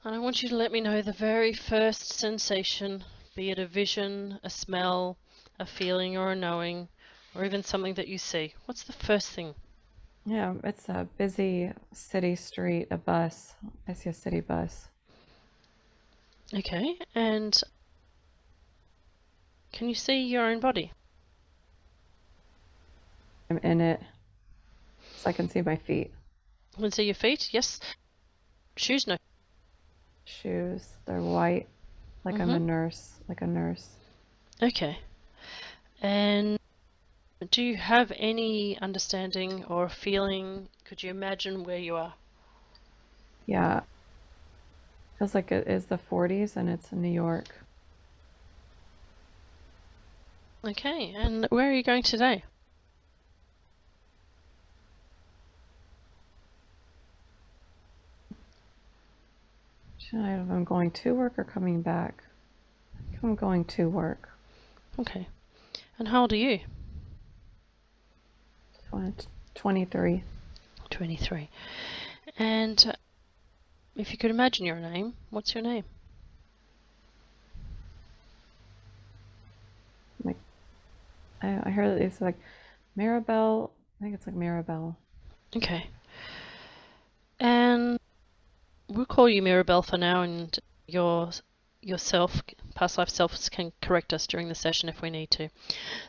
And I want you to let me know the very first sensation, be it a vision, a smell, a feeling, or a knowing, or even something that you see. What's the first thing? Yeah, it's a busy city street, a bus. I see a city bus. Okay, and can you see your own body? I'm in it, so I can see my feet. You can see your feet? Yes. Shoes? No. Shoes, they're white, like I'm a Mm-hmm. nurse, like a nurse. Okay. And do you have any understanding or feeling? Could you imagine where you are? Yeah, feels like it is the 40s and it's in New York. Okay, and where are you going today? Should I if I'm going to work or coming back? I think I'm going to work. Okay. And how old are you? So 23. 23. And if you could imagine your name, what's your name? Like I heard it's like Maribel. I think it's like Maribel. Okay. And we'll call you Mirabelle for now, and yourself, past life selves, can correct us during the session if we need to.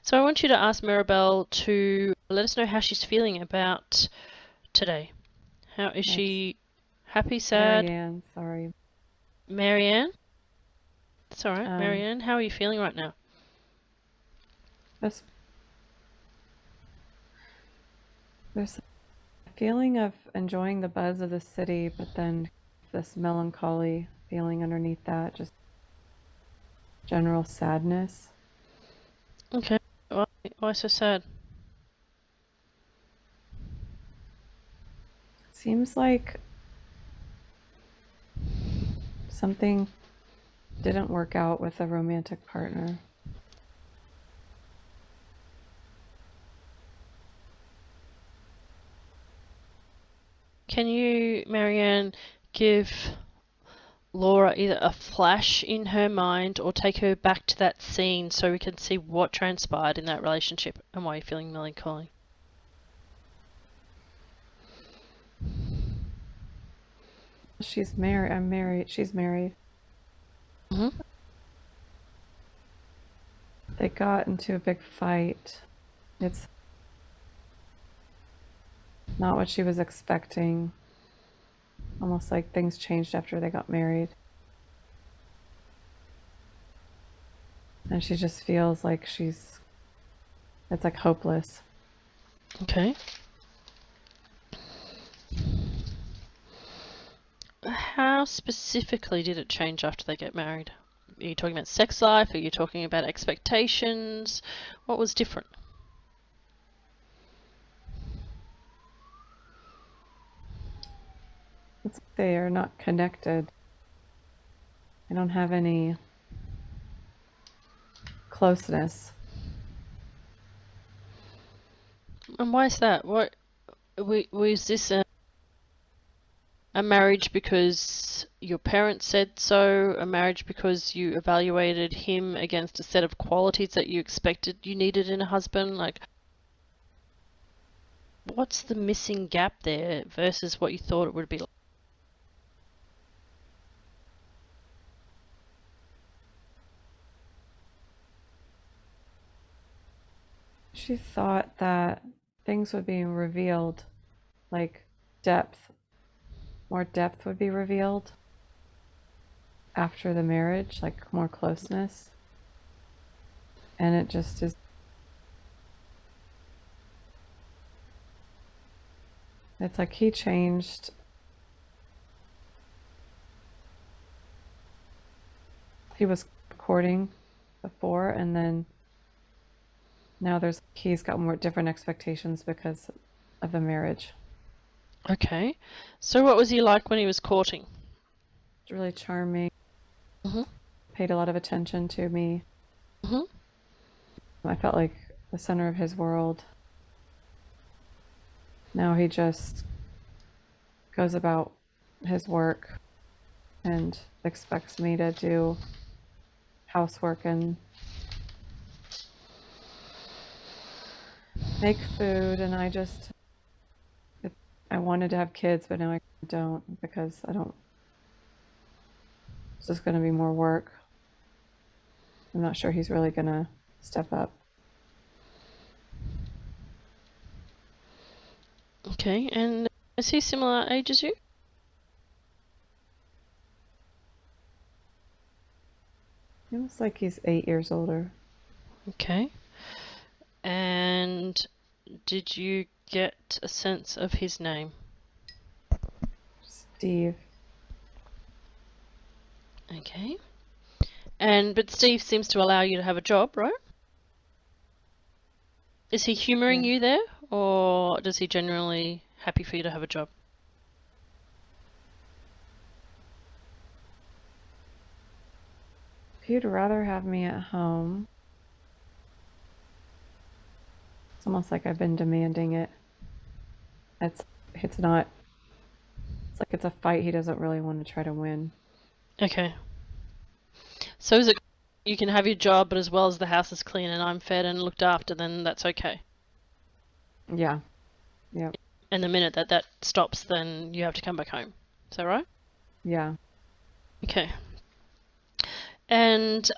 So I want you to ask Mirabelle to let us know how she's feeling about today. How is That's she? Happy, sad? Marianne. Sorry. Marianne? It's alright. Um, Marianne, how are you feeling right now? just there's a feeling of enjoying the buzz of the city, but then this melancholy feeling underneath that, just general sadness. Okay. Why so sad? Seems like something didn't work out with a romantic partner. Can you, Marianne, give Laura either a flash in her mind or take her back to that scene so we can see what transpired in that relationship and why you're feeling melancholy? She's married. I'm married. She's married. Hmm. They got into a big fight. It's not what she was expecting. Almost like things changed after they got married. And she just feels like it's like hopeless. Okay. How specifically did it change after they get married? Are you talking about sex life? Are you talking about expectations? What was different? It's like they are not connected. They don't have any closeness. And why is that? What was this a marriage because your parents said so? A marriage because you evaluated him against a set of qualities that you expected you needed in a husband? Like, what's the missing gap there versus what you thought it would be like? She thought that things would be revealed, like depth, more depth would be revealed after the marriage, like more closeness. And it just is, it's like he changed. He was courting before, and then now he's got more different expectations because of the marriage. Okay. So what was he like when he was courting? It's really charming, Mhm. paid a lot of attention to me. Mhm. I felt like the center of his world. Now he just goes about his work and expects me to do housework and make food, and I wanted to have kids, but now I don't because I don't. It's just going to be more work. I'm not sure he's really going to step up. Okay, and is he similar age as you? It looks like he's 8 years older. Okay. And did you get a sense of his name? Steve. Okay. But Steve seems to allow you to have a job, right? Is he humouring Yeah. you there, or does he generally happy for you to have a job? He'd rather have me at home. It's almost like I've been demanding it. It's not. It's like it's a fight he doesn't really want to try to win. Okay. So is it you can have your job, but as well as the house is clean and I'm fed and looked after, then that's okay? Yeah. Yep. And the minute that stops, then you have to come back home. Is that right? Yeah. Okay. And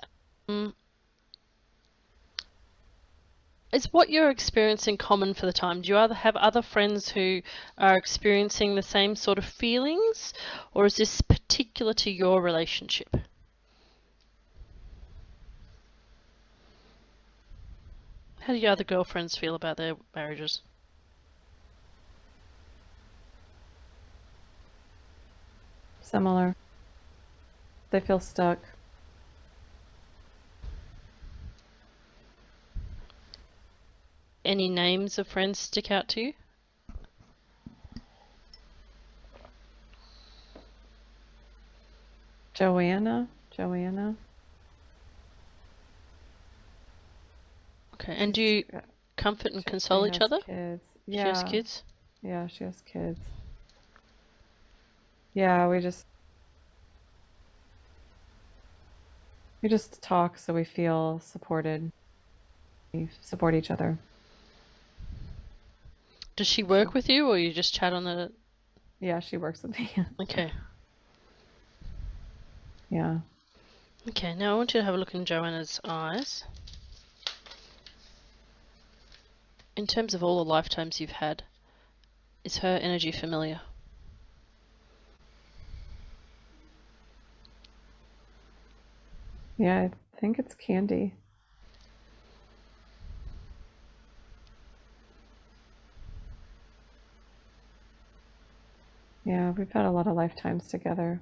is what you're experiencing common for the time? Do you have other friends who are experiencing the same sort of feelings, or is this particular to your relationship? How do your other girlfriends feel about their marriages? Similar. They feel stuck. Any names of friends stick out to you? Joanna. Okay, and do you comfort and console each other? Kids. She has Yeah. kids? Yeah, she has kids. Yeah, we just talk so we feel supported. We support each other. Does she work with you, or you just chat on the... Yeah, she works with me. Okay. Yeah. Okay, now I want you to have a look in Joanna's eyes. In terms of all the lifetimes you've had, is her energy familiar? Yeah, I think it's Candy. Yeah, we've had a lot of lifetimes together.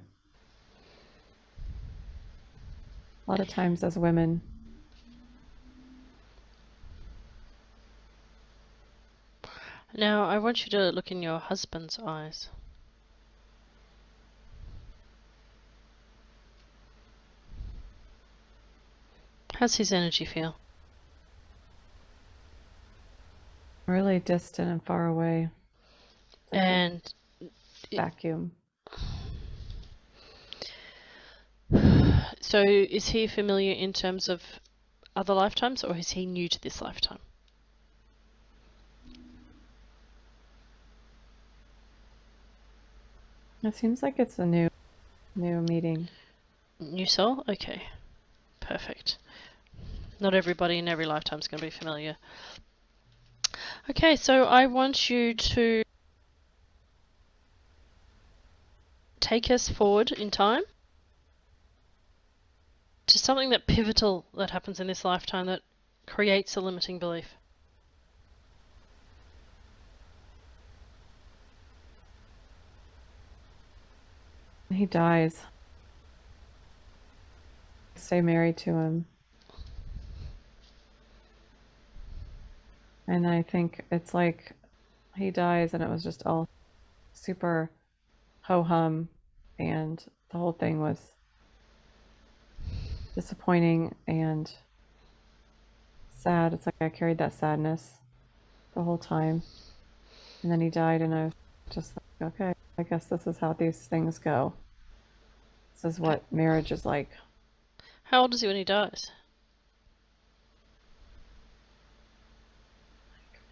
A lot of times as women. Now, I want you to look in your husband's eyes. How's his energy feel? Really distant and far away. Like And vacuum. so is he familiar in terms of other lifetimes, or is he new to this lifetime? It seems like it's a new meeting. New soul? Okay. Perfect. Not everybody in every lifetime is going to be familiar. Okay, so I want you to take us forward in time to something that pivotal that happens in this lifetime that creates a limiting belief. He dies. Stay married to him. And I think it's like he dies and it was just all super ho-hum, and the whole thing was disappointing and sad. It's like I carried that sadness the whole time. And then he died and I was just like, okay, I guess this is how these things go. This is what marriage is like. How old is he when he dies?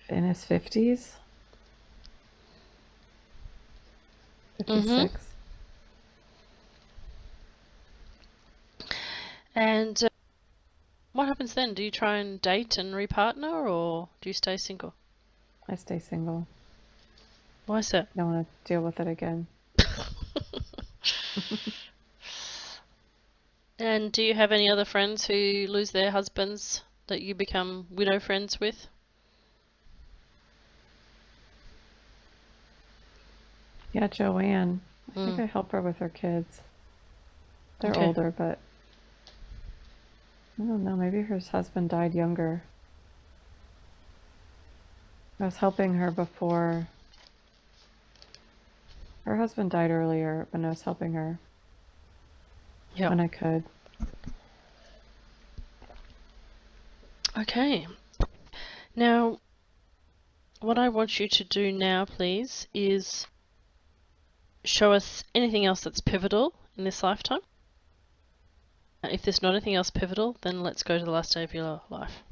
In his 50s? Mm-hmm. 56. And what happens then? Do you try and date and repartner, or do you stay single? I stay single. Why is that? I don't want to deal with it again. And do you have any other friends who lose their husbands that you become widow friends with? Yeah, Joanne. I think Mm. I help her with her kids. They're Okay. older, but I don't know. Maybe her husband died younger. I was helping her before. Her husband died earlier, but I was helping her Yeah. when I could. Okay. Now, what I want you to do now, please, is show us anything else that's pivotal in this lifetime. If there's not anything else pivotal, then let's go to the last day of your life.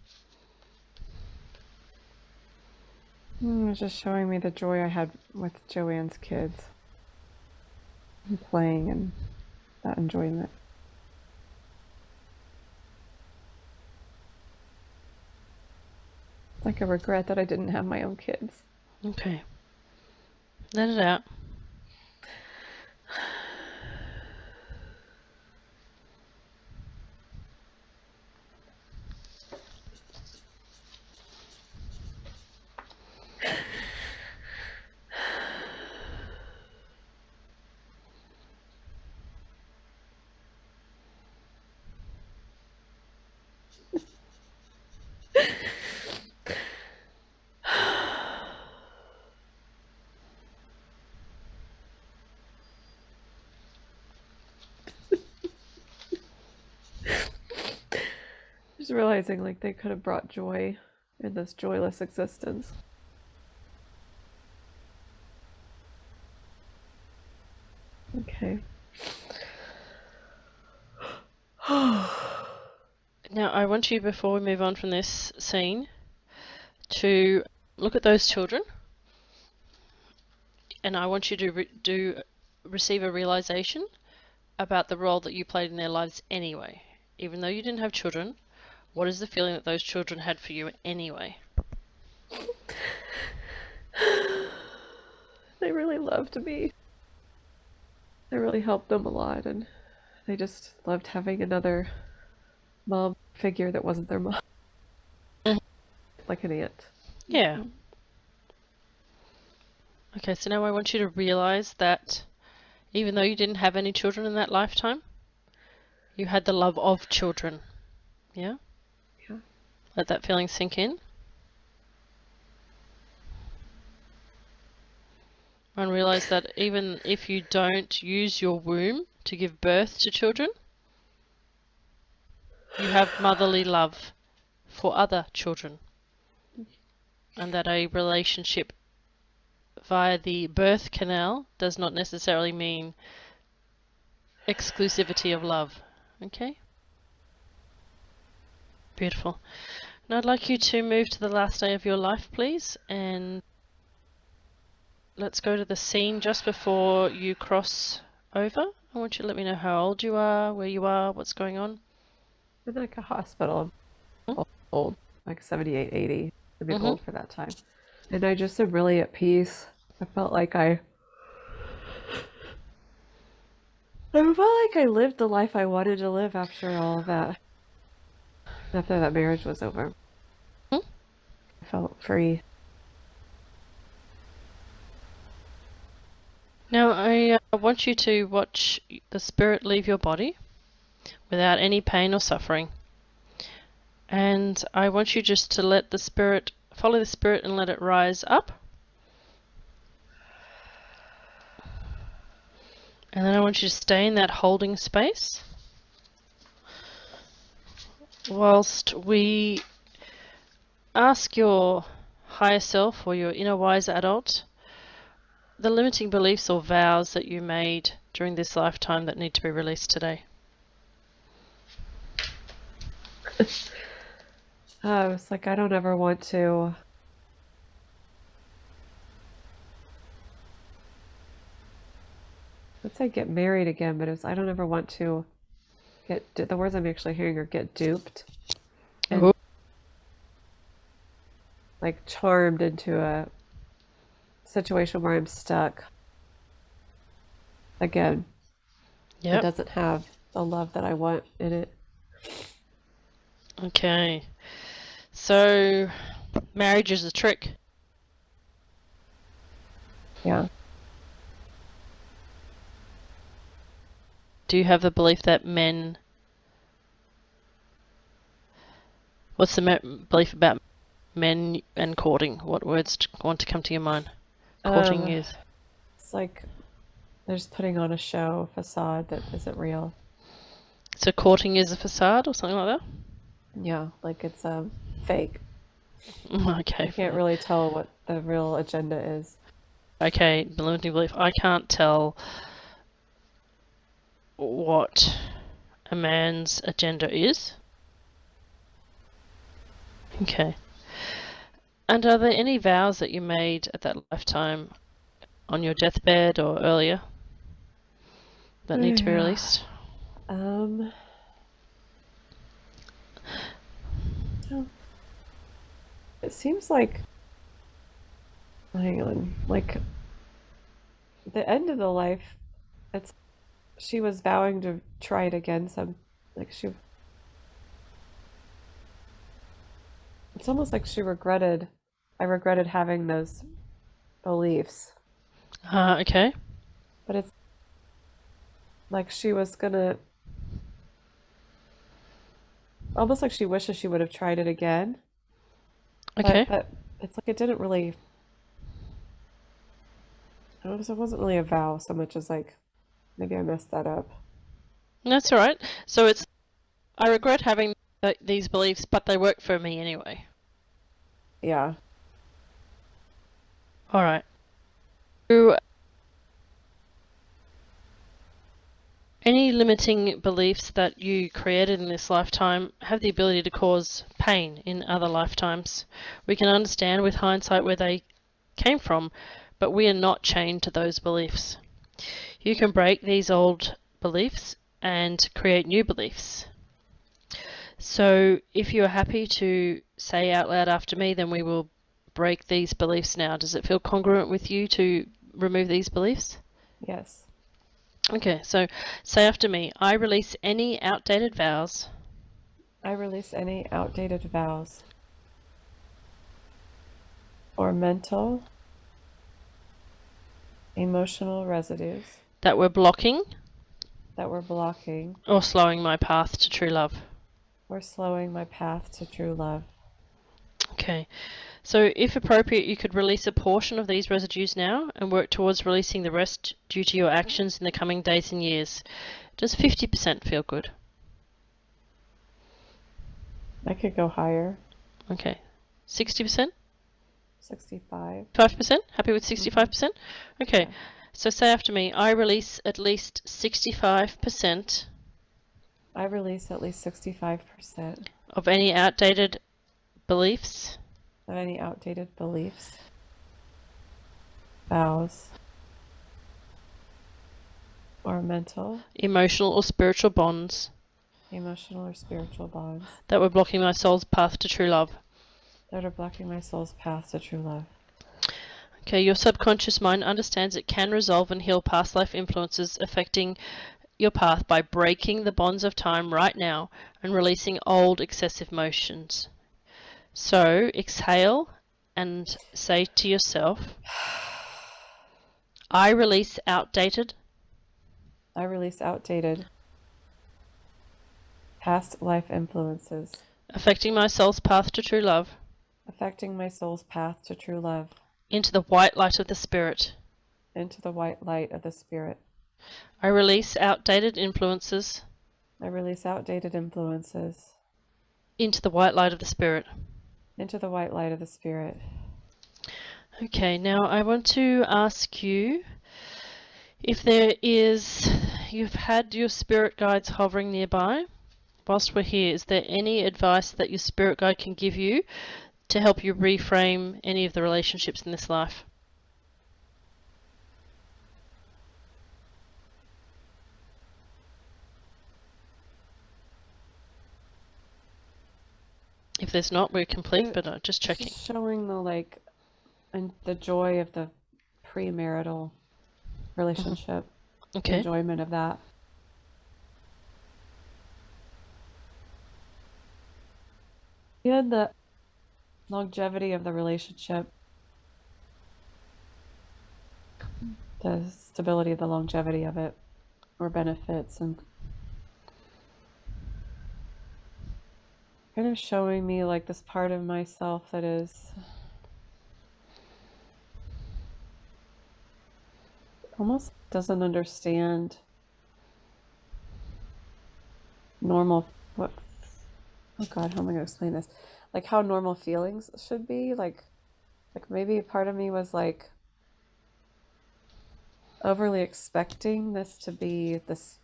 It was just showing me the joy I had with Joanne's kids. And playing and that enjoyment. It's like a regret that I didn't have my own kids. Okay. Let it out. Just realizing like they could have brought joy in this joyless existence. Okay. Now, I want you, before we move on from this scene, to look at those children, and I want you to receive a realization about the role that you played in their lives anyway. Even though you didn't have children, what is the feeling that those children had for you anyway? They really loved me. I really helped them a lot, and they just loved having another mom figure that wasn't their mom. Like an aunt. Yeah. Okay, so now I want you to realize that even though you didn't have any children in that lifetime, you had the love of children. Yeah? Yeah. Let that feeling sink in. And realize that even if you don't use your womb to give birth to children, you have motherly love for other children. And that a relationship via the birth canal does not necessarily mean exclusivity of love. Okay? Beautiful. And I'd like you to move to the last day of your life, please, and let's go to the scene just before you cross over. I want you to let me know how old you are, where you are, what's going on. In like a hospital. Hmm? Old. Like 78, 80. A bit Mm-hmm. old for that time. And I just am really at peace. I felt like I lived the life I wanted to live after all of that. After that marriage was over. Hmm? I felt free. Now I want you to watch the spirit leave your body without any pain or suffering. And I want you just to let the spirit, follow the spirit and let it rise up. And then I want you to stay in that holding space whilst we ask your higher self or your inner wise adult the limiting beliefs or vows that you made during this lifetime that need to be released today? It's like I don't ever want to. Let's say get married again, but I don't ever want to the words I'm actually hearing are get duped and Ooh. like charmed into a situation where I'm stuck again. It Yep. doesn't have the love that I want in it. Okay. So, marriage is a trick. Yeah. Do you have the belief that men... What's the belief about men and courting? What words want to come to your mind? Courting is... It's like they're just putting on a show, facade that isn't real. So courting is a facade or something like that? Yeah, like it's fake. Okay. You can't really tell what the real agenda is. Okay, the limiting belief. I can't tell what a man's agenda is. Okay. And are there any vows that you made at that lifetime on your deathbed or earlier that need to be released? Oh, it seems like, hang on, like the end of the life, she was vowing to try it again. It's almost like I regretted having those beliefs, Okay. but it's like she was gonna, almost like she wishes she would have tried it again. Okay. But it's like it didn't really, it wasn't really a vow so much as like, maybe I messed that up. That's all right. So it's, I regret having these beliefs, but they work for me anyway. Yeah. All right. So, any limiting beliefs that you created in this lifetime have the ability to cause pain in other lifetimes. We can understand with hindsight where they came from, but we are not chained to those beliefs. You can break these old beliefs and create new beliefs. So if you are happy to say out loud after me, then we will break these beliefs now. Does it feel congruent with you to remove these beliefs? Yes. Okay, so say after me, I release any outdated vows I release any outdated vows or mental, emotional residues that were blocking that were blocking or slowing my path to true love. or slowing my path to true love. Okay, so if appropriate, you could release a portion of these residues now and work towards releasing the rest due to your actions in the coming days and years. Does 50% feel good? I could go higher. Okay, 60%? 65. 5%? Happy with 65%? Okay, Yeah. so say after me, I release at least 65% I release at least 65% of any outdated beliefs of any outdated beliefs, vows, or mental, emotional or spiritual bonds emotional, or spiritual bonds that were blocking my soul's path to true love. that are blocking my soul's path to true love. Okay, your subconscious mind understands it can resolve and heal past life influences affecting your path by breaking the bonds of time right now and releasing old excessive motions. So exhale and say to yourself, I release outdated I release outdated past life influences affecting my soul's path to true love affecting my soul's path to true love into the white light of the Spirit. into the white light of the Spirit. I release outdated influences I release outdated influences into the white light of the Spirit. into the white light of the Spirit. Okay, now I want to ask you If there is, you've had your spirit guides hovering nearby. Whilst we're here, is there any advice that your spirit guide can give you to help you reframe any of the relationships in this life? If there's not, we're complete, but just checking. Just showing the and the joy of the premarital relationship, Okay. enjoyment of that. Yeah, the longevity of the relationship, the stability, the longevity of it, or benefits, and kind of showing me like this part of myself that is almost doesn't understand normal what oh god, how am I going to explain this? Like how normal feelings should be, like maybe part of me was like overly expecting this to be this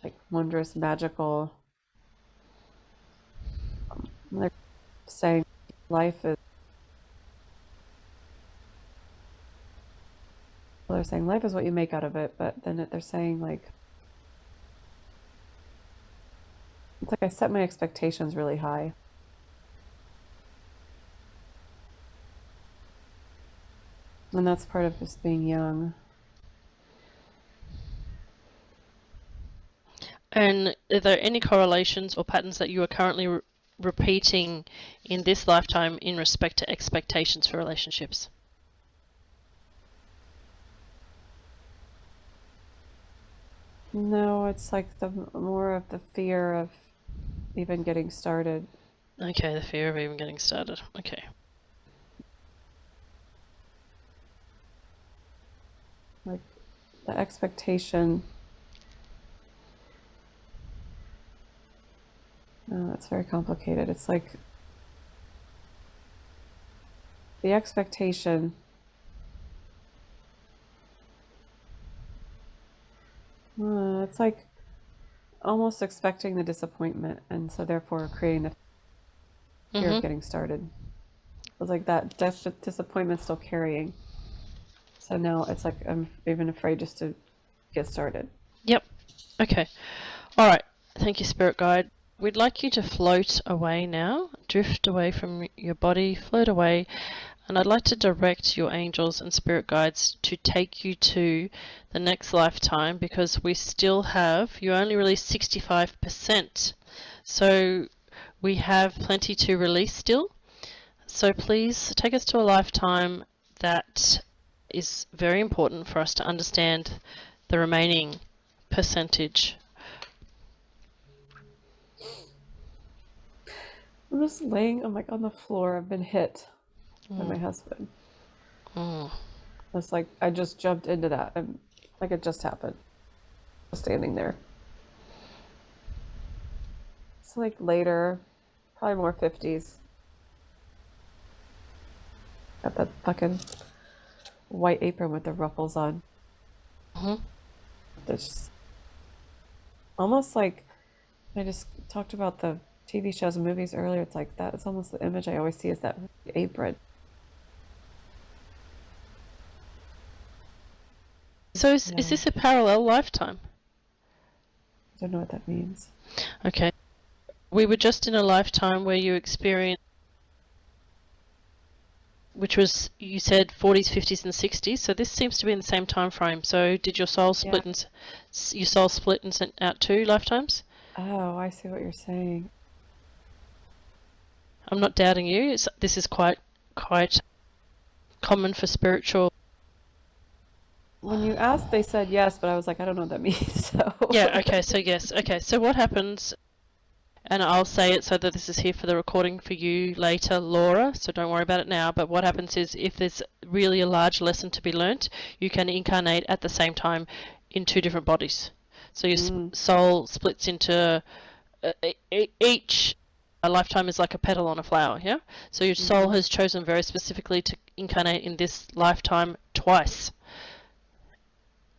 like wondrous magical, like saying life is well, they're saying life is what you make out of it, but then they're saying like it's like I set my expectations really high. And that's part of just being young. And are there any correlations or patterns that you are currently repeating in this lifetime in respect to expectations for relationships? No, it's like the more of the fear of even getting started. Okay, the fear of even getting started. Okay. Like the expectation. Oh, it's very complicated. It's like the expectation. It's like almost expecting the disappointment, and so therefore creating the fear of getting started. It's like that disappointment still carrying. So now it's like I'm even afraid just to get started. Yep. Okay. All right. Thank you, Spirit Guide. We'd like you to float away now, drift away from your body, float away, and I'd like to direct your angels and spirit guides to take you to the next lifetime, because we still have, you only released 65%, so we have plenty to release still. So please take us to a lifetime that is very important for us to understand the remaining percentage. I'm just laying on the floor. I've been hit by my husband. It's like I just jumped into that, and like it just happened. Standing there. It's like later, probably more 50s. Got that fucking white apron with the ruffles on. It's almost like I just talked about the TV shows and movies earlier. It's like that. It's almost the image I always see is that apron. So is this a parallel lifetime? I don't know what that means. Okay. We were just in a lifetime where you experienced, which was, you said 40s, 50s, and 60s. So this seems to be in the same time frame. So did your soul split your soul split and sent out 2 lifetimes? Oh, I see what you're saying. I'm not doubting you. This is quite common for spiritual. When you asked, they said yes, but I was like, I don't know what that means. So Yeah. Okay. So yes. Okay. So what happens? And I'll say it so that this is here for the recording for you later, Laura, so don't worry about it now. But what happens is, if there's really a large lesson to be learnt, you can incarnate at the same time in 2 different bodies. So your soul splits into each a lifetime is like a petal on a flower, yeah? So your soul has chosen very specifically to incarnate in this lifetime twice.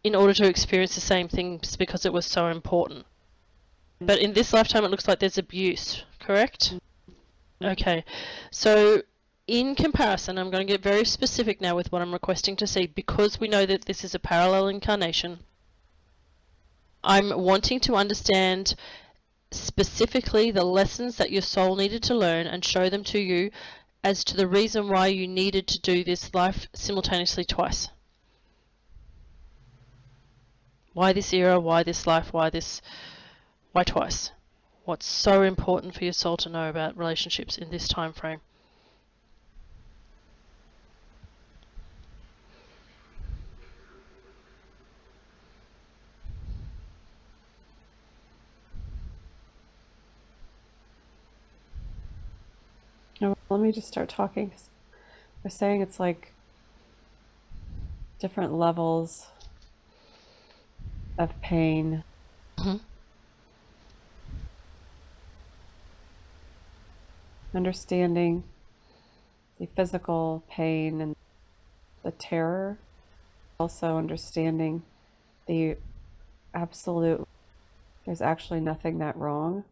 in order to experience the same things because it was so important. But in this lifetime, it looks like there's abuse, correct? Okay. So, in comparison, I'm going to get very specific now with what I'm requesting to see because we know that this is a parallel incarnation. I'm wanting to understand specifically the lessons that your soul needed to learn and show them to you as to the reason why you needed to do this life simultaneously twice. Why this era, why this life, why twice? What's so important for your soul to know about relationships in this time frame? Oh, let me just start talking. They're saying it's like different levels of pain. Mm-hmm. Understanding the physical pain and the terror. Also understanding the absolute, there's actually nothing that wrong.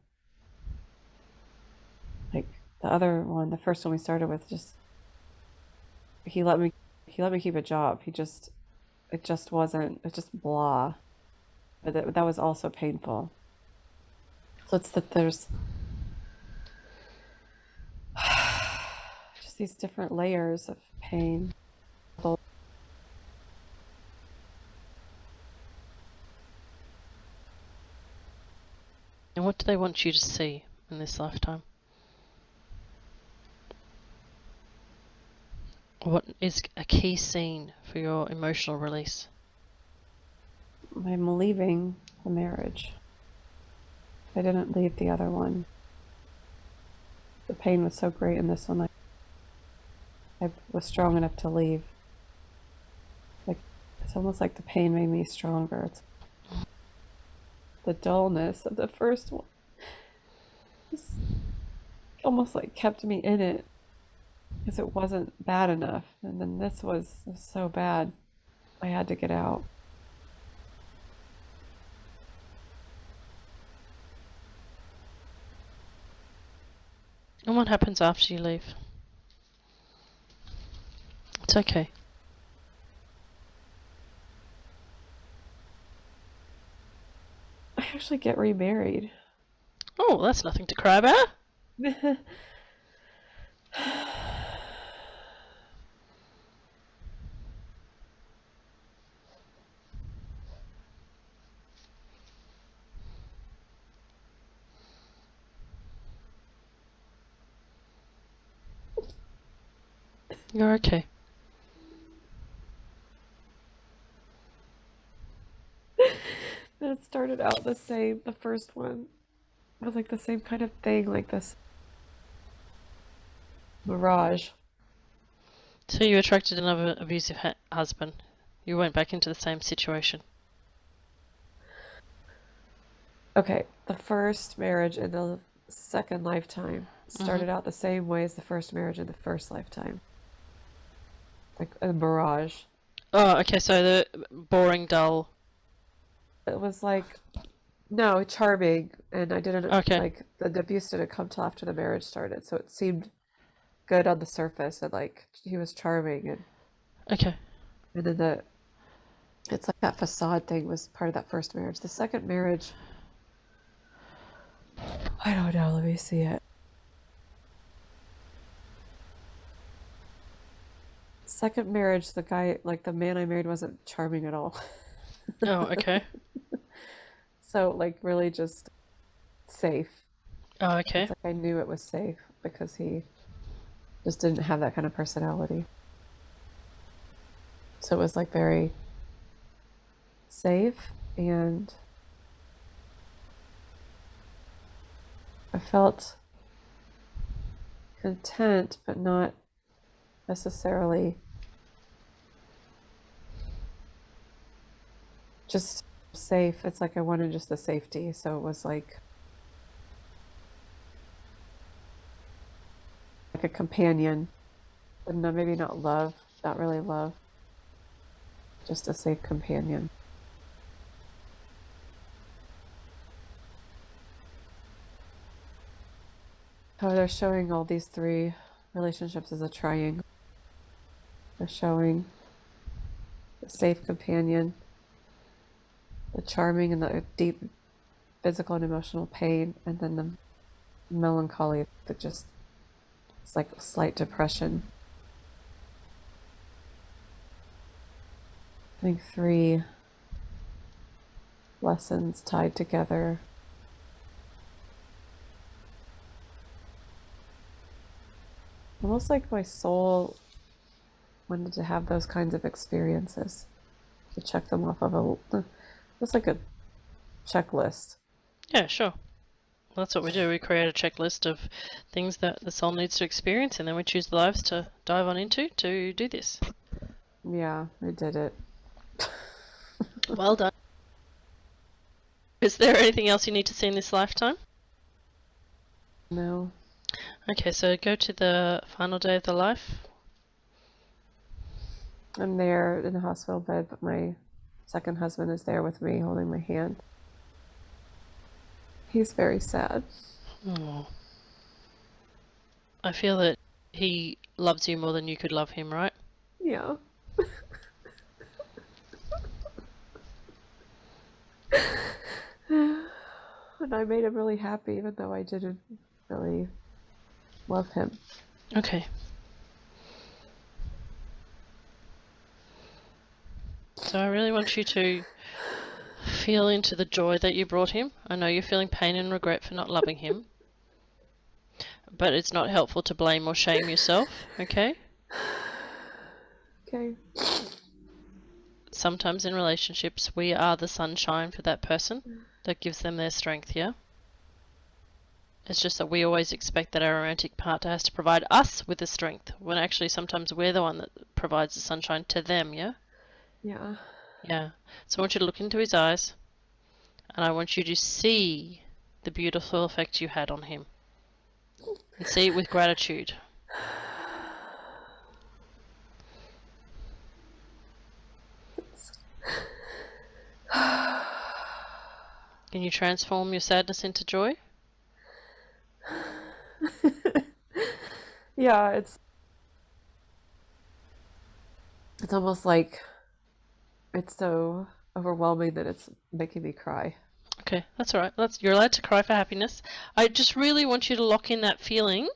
Like the other one, the first one we started with, just he let me keep a job. It just wasn't, it's just blah. But that was also painful. So it's that there's just these different layers of pain. And what do they want you to see in this lifetime? What is a key scene for your emotional release? I'm leaving the marriage. I didn't leave the other one. The pain was so great in this one. I was strong enough to leave. Like it's almost like the pain made me stronger. It's the dullness of the first one. It's almost like kept me in it because it wasn't bad enough. And then this was so bad. I had to get out. And what happens after you leave? It's okay. I actually get remarried. Oh, that's nothing to cry about. You're okay. And it started out the same. The first one was like the same kind of thing, like this mirage. So you attracted another abusive husband. You went back into the same situation. Okay, the first marriage in the second lifetime started out the same way as the first marriage in the first lifetime. Like a mirage. Oh, okay, so the boring, dull. It was like, no, charming. And I didn't, Okay. like, the abuse didn't come till after the marriage started. So it seemed good on the surface and like he was charming. Okay. And then it's like that facade thing was part of that first marriage. The second marriage, I don't know, let me see it. Second marriage, the guy, like the man I married wasn't charming at all. Oh, okay. So like really just safe. Oh, okay. It's like I knew it was safe because he just didn't have that kind of personality. So it was like very safe, and I felt content, but not necessarily just safe. It's like I wanted just the safety. So it was like a companion, but maybe not love, not really love, just a safe companion. how they're showing all these three relationships as a triangle. They're showing the safe companion, the charming and the deep physical and emotional pain, and then the melancholy that just, it's like a slight depression. I think three lessons tied together. Almost like my soul wanted to have those kinds of experiences, to check them off of just like a checklist. Yeah, sure. That's what we do. We create a checklist of things that the soul needs to experience, and then we choose the lives to dive on into to do this. Yeah, I did it. Well done. Is there anything else you need to see in this lifetime? No. Okay, so go to the final day of the life. I'm there in the hospital bed, but my second husband is there with me, holding my hand. He's very sad. Oh. I feel that he loves you more than you could love him, right? Yeah. And I made him really happy, even though I didn't really love him. Okay. So I really want you to feel into the joy that you brought him. I know you're feeling pain and regret for not loving him, but it's not helpful to blame or shame yourself, okay? Okay. Sometimes in relationships, we are the sunshine for that person that gives them their strength, yeah? It's just that we always expect that our romantic partner has to provide us with the strength, when actually sometimes we're the one that provides the sunshine to them, yeah? Yeah. Yeah. So I want you to look into his eyes, and I want you to see the beautiful effect you had on him. And see it with gratitude. Can you transform your sadness into joy? Yeah, it's almost like it's so overwhelming that it's making me cry. Okay, that's alright. You're allowed to cry for happiness. I just really want you to lock in that feeling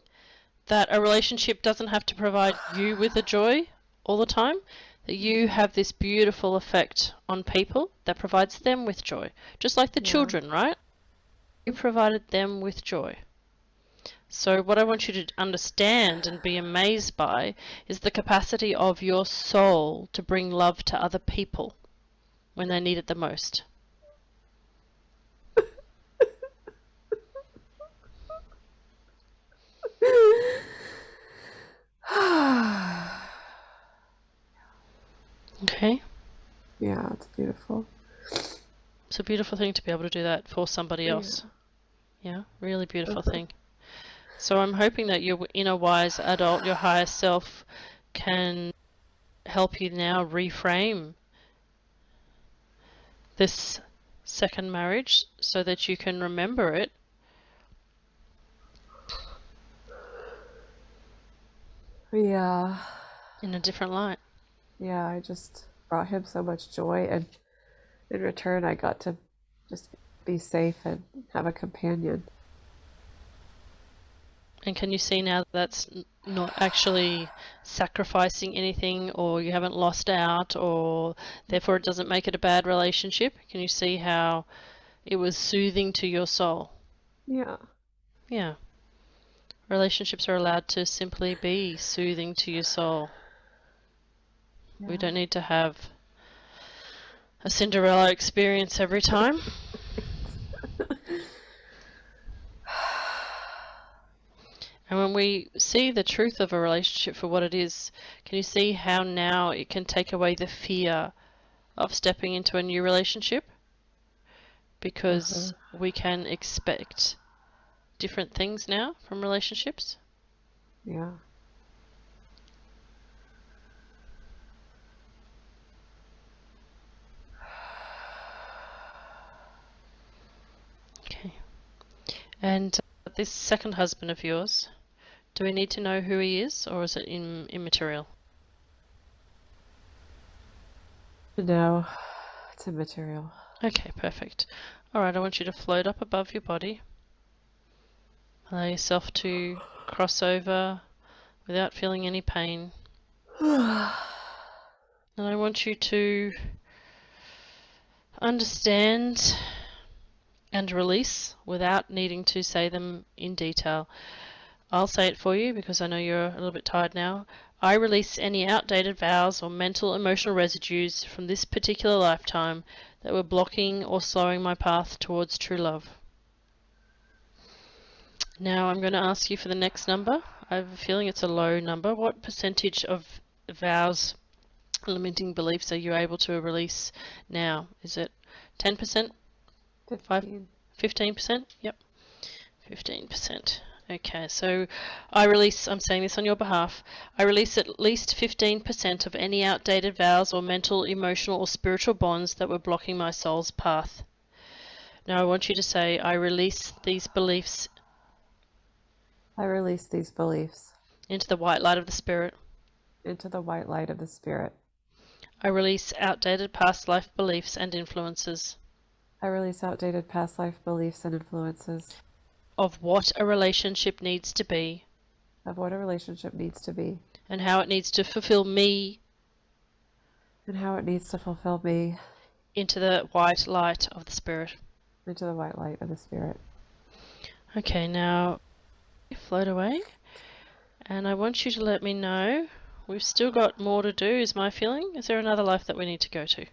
that a relationship doesn't have to provide you with a joy all the time, that you have this beautiful effect on people that provides them with joy. Just like the children, right? You provided them with joy. So what I want you to understand and be amazed by is the capacity of your soul to bring love to other people when they need it the most. Okay? Yeah, it's beautiful. It's a beautiful thing to be able to do that for somebody else. Yeah, really beautiful thing. So I'm hoping that your inner wise adult, your higher self, can help you now reframe this second marriage so that you can remember it Yeah. in a different light. Yeah, I just brought him so much joy, and in return I got to just be safe and have a companion. And can you see now that that's not actually sacrificing anything, or you haven't lost out, or therefore it doesn't make it a bad relationship? Can you see how it was soothing to your soul? Yeah. Yeah. Relationships are allowed to simply be soothing to your soul. We don't need to have a Cinderella experience every time. And when we see the truth of a relationship for what it is, can you see how now it can take away the fear of stepping into a new relationship? Because we can expect different things now from relationships. Yeah. Okay. And This second husband of yours, do we need to know who he is, or is it immaterial? No, it's immaterial. Okay, perfect. Alright, I want you to float up above your body. Allow yourself to cross over without feeling any pain. And I want you to understand and release without needing to say them in detail. I'll say it for you because I know you're a little bit tired now. I release any outdated vows or mental emotional residues from this particular lifetime that were blocking or slowing my path towards true love. Now I'm going to ask you for the next number. I have a feeling it's a low number. What percentage of vows, limiting beliefs, are you able to release now? Is it 10%? 15. 15%? Yep. 15%. Okay, so I release, I'm saying this on your behalf, I release at least 15% of any outdated vows or mental, emotional, or spiritual bonds that were blocking my soul's path. Now I want you to say, I release these beliefs I release these beliefs into the white light of the Spirit. into the white light of the Spirit. I release outdated past life beliefs and influences I release outdated past life beliefs and influences of what a relationship needs to be of what a relationship needs to be and how it needs to fulfill me and how it needs to fulfill me into the white light of the Spirit. into the white light of the Spirit. Okay, now float away, and I want you to let me know. We've still got more to do, is my feeling. Is there another life that we need to go to?